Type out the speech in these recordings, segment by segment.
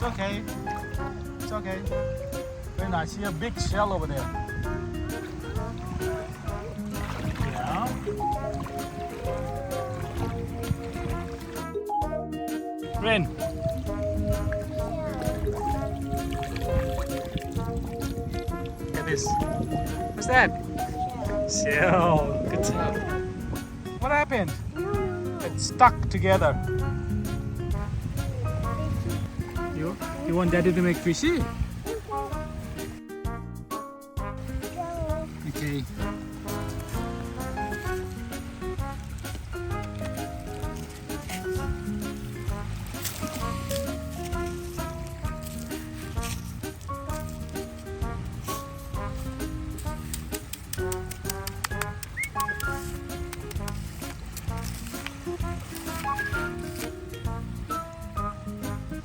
It's okay. It's okay. Then I see a big shell over there. Yeah. Ren. Look at this. What's that? Shell. Good job. What happened? It's stuck together. You want Daddy to make fishy? Okay.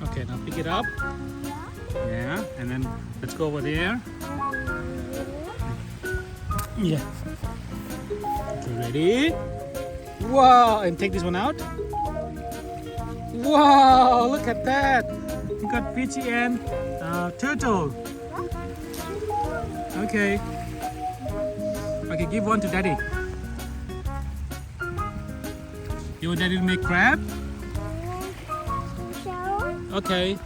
Okay, now pick it up. Yeah, and then let's go over there. Yeah. Okay, ready? Wow, and take this one out. Wow, look at that. You got fishy and turtle. Okay. Okay, give one to Daddy. You want Daddy to make crab? Okay.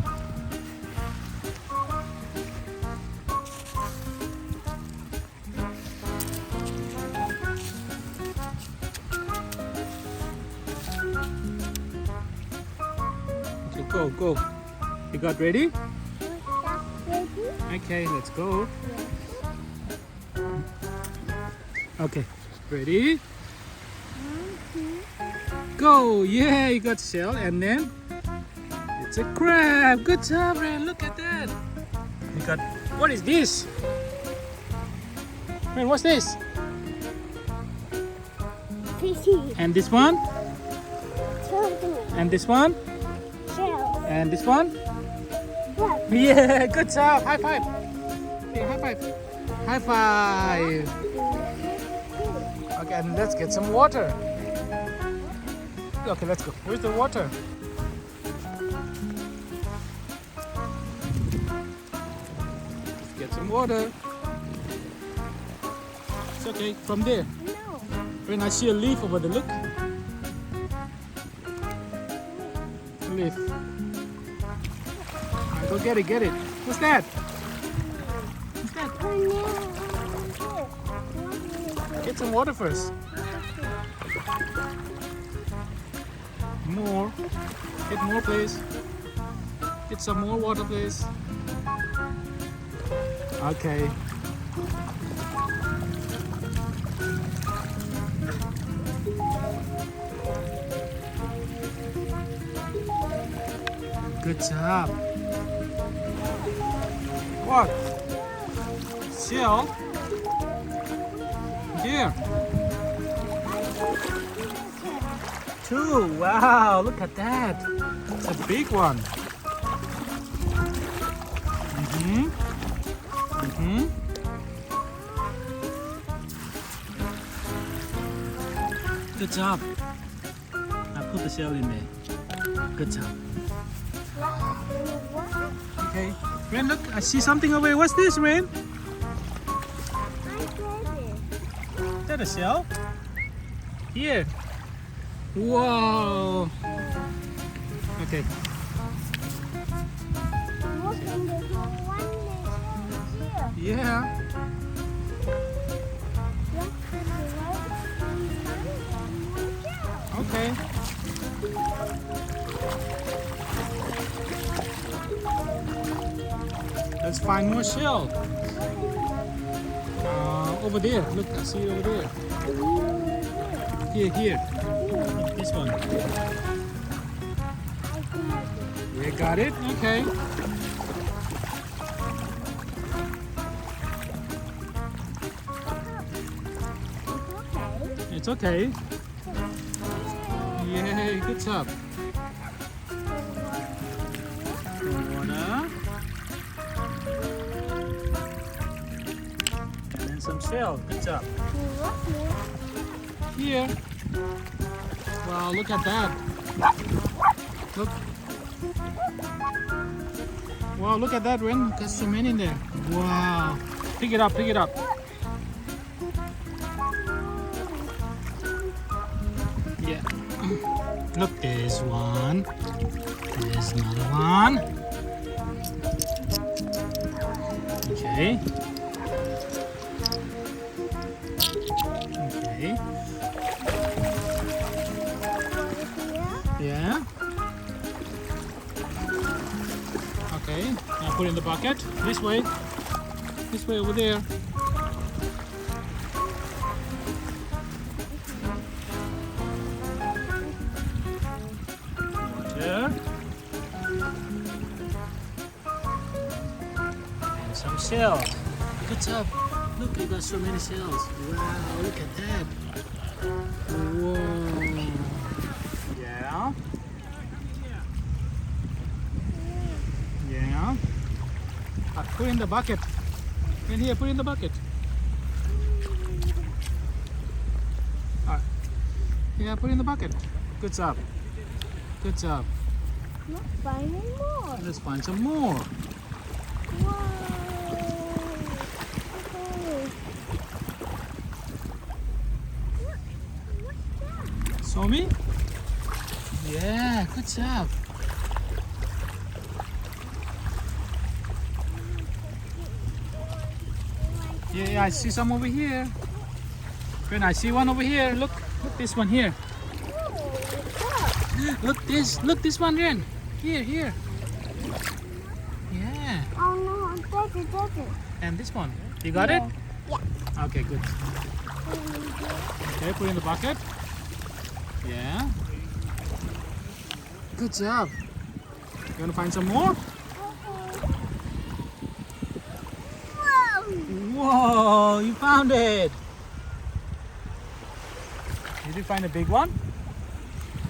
Okay, go. You got ready? Okay, let's go. Okay, ready? Go! Yeah, you got shell and then it's a crab. Good job, Ren. Look at that. You got. What is this? Ren, what's this? Fishy. And this one? Turtle. And this one? Shell. And this one? Duck. Yeah, good job. High five. Okay, high five. High five. Okay, and let's get some water. Okay, let's go. Where's the water? Let's get some water. It's okay. From there. No. When I see a leaf over there, look. Leaf. Alright, go get it. What's that? What's that? Get some water first. More. Get more, please. Get some more water, please. Okay. Good job. What? Shell? Here. Two. Wow, look at that. It's a big one. Good job. Now put the shell in there. Good job. Okay. Ren, look, I see something over here. What's this, Ren? Is that a shell? Here. Whoa. Okay. Yeah. Okay. Let's find more shell. Over there. Look, I see it over there. Here. This one. You got it? Okay. It's okay. Yay, good job. Water. And then some shell. Good job. Here. Wow, look at that. Look. Wow, look at that, Ren. Got so many in there. Wow. Pick it up, pick it up. Yeah. Look, there's one. There's another one. Okay. Okay. Yeah. Okay. Now put in the bucket. This way. This way over there. Water. And some shells. Good job. Look, you got so many shells. Wow, look at that. Whoa. Yeah. Yeah. Put in the bucket. In here, put in the bucket. Alright. Yeah, put in the bucket. Good job. Good job. Let's find more. Let's find some more. Wow. Okay. What's that? Show me? Yeah, good job. Yeah, I see some over here. Then I see one over here. Look this one here. Look this one, Ren. Here. Yeah. Oh no, that's it. And this one. You got it? Yeah. Okay, good. Okay, put in the bucket. Yeah. Good job. You wanna find some more? Whoa, you found it. Did you find a big one?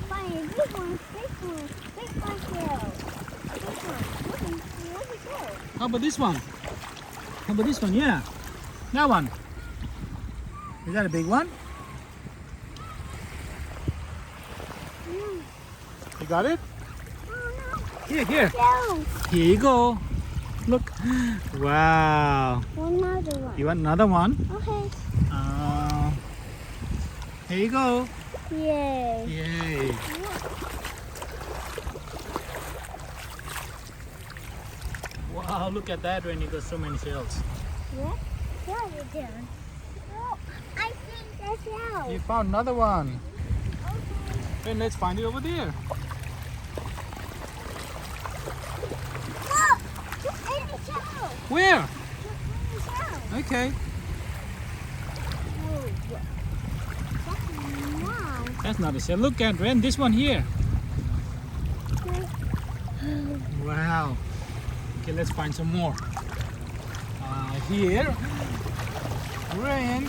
Find a big one here. Big one. Where's it go? How about this one? How about this one? Yeah. That one. Is that a big one? You got it? Oh Here. no. Here you go. Look. Wow. Another one. You want another one? Okay. Here you go. Yay. Yay. Wow, look at that when you got so many shells. What? What are you doing? Oh, I think that's out. You found another one. Then let's find it over there. Look! Just in the shell. Where? Just in the shell. Okay. Whoa. That's nice. That's not a shell. Look at Ren, this one here. Wow. Okay, let's find some more. Here. Ren.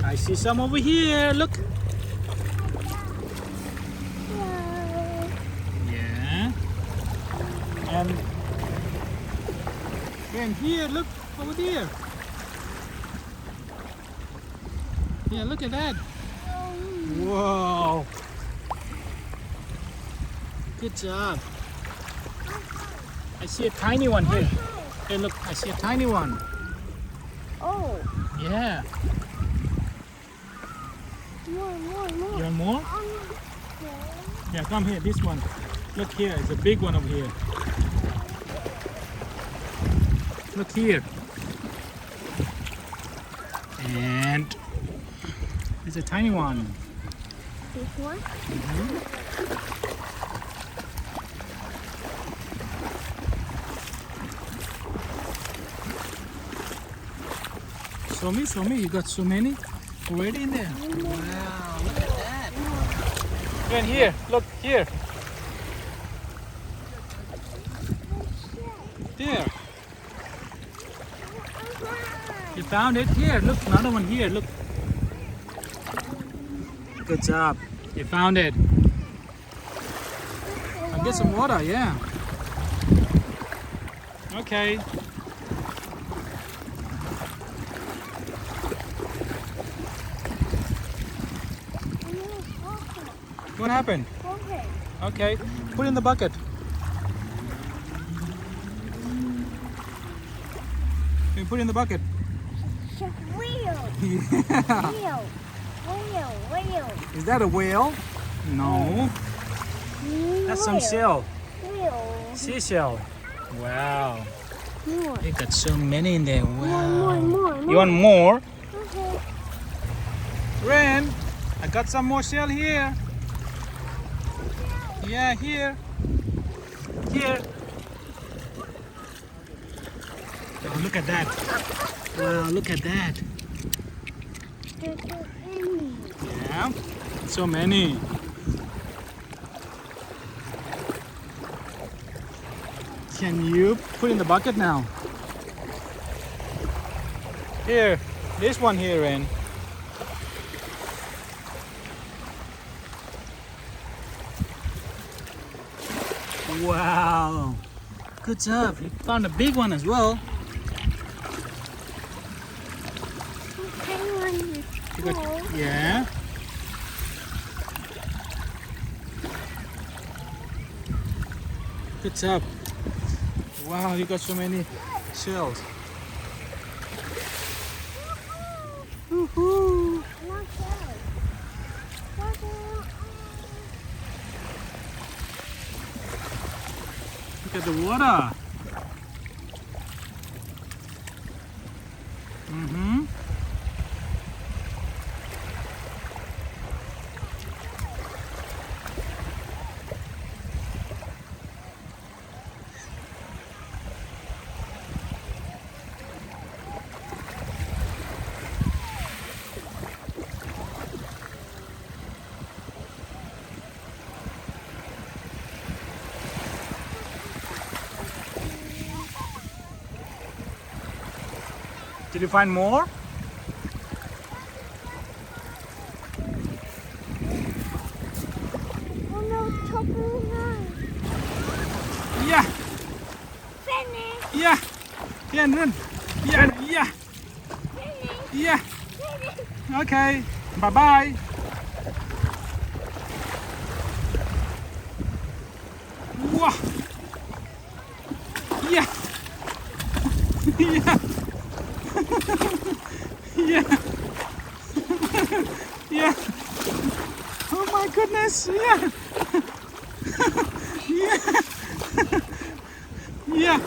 I see some over here. Look. Yeah. And Ren, here, look over there. Yeah, look at that. Whoa. Good job. I see a tiny one here. Hey, look, I see a tiny one. Oh, Yeah. more. You want more? Okay. Yeah, come here, this one. Look here, it's a big one over here. Look here. And it's a tiny one. This one? Show me, you got so many already in there. Wow, look at that. And here, look here. There. You found it here. Look, another one here. Look. Good job. You found it. I'll get some water, yeah. Okay. What happened? Okay. Okay. put in the bucket. You put in the bucket. Wheel. Yeah. Wheel. Is that a whale? No. That's some shell. Wheel. Seashell. Wow. More. You got so many in there. Wow. More. You want more? Okay. Ren, I got some more shell here. Yeah, here. Here. Oh, look at that. Wow, look at that. Yeah, so many. Can you put in the bucket now? Here, this one here, Ren. Wow, good job. You found a big one as well. You got, yeah. Good job. Wow, you got so many shells. Woohoo! Look at the water. Mm-hmm. Did you find more? Oh no, chocolate line. Yeah, Finish. yeah. Yeah, run. Yeah. Finish. Yeah. Finish. Okay. Bye-bye. Wow. Yeah. Yeah. Yeah. Yeah. Oh my goodness. Yeah. Yeah. Yeah.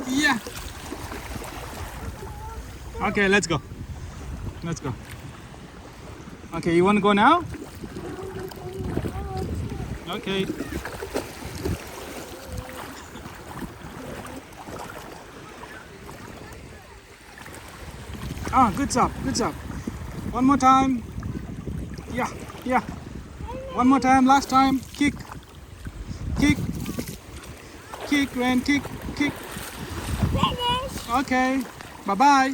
Yeah. Okay, let's go. Let's go. Okay, you want to go now? Okay. Ah, good job, good job. One more time. Yeah, yeah. One more time, last time. Kick. Kick. Kick, Ren, kick, kick. Finish. Okay. Bye-bye.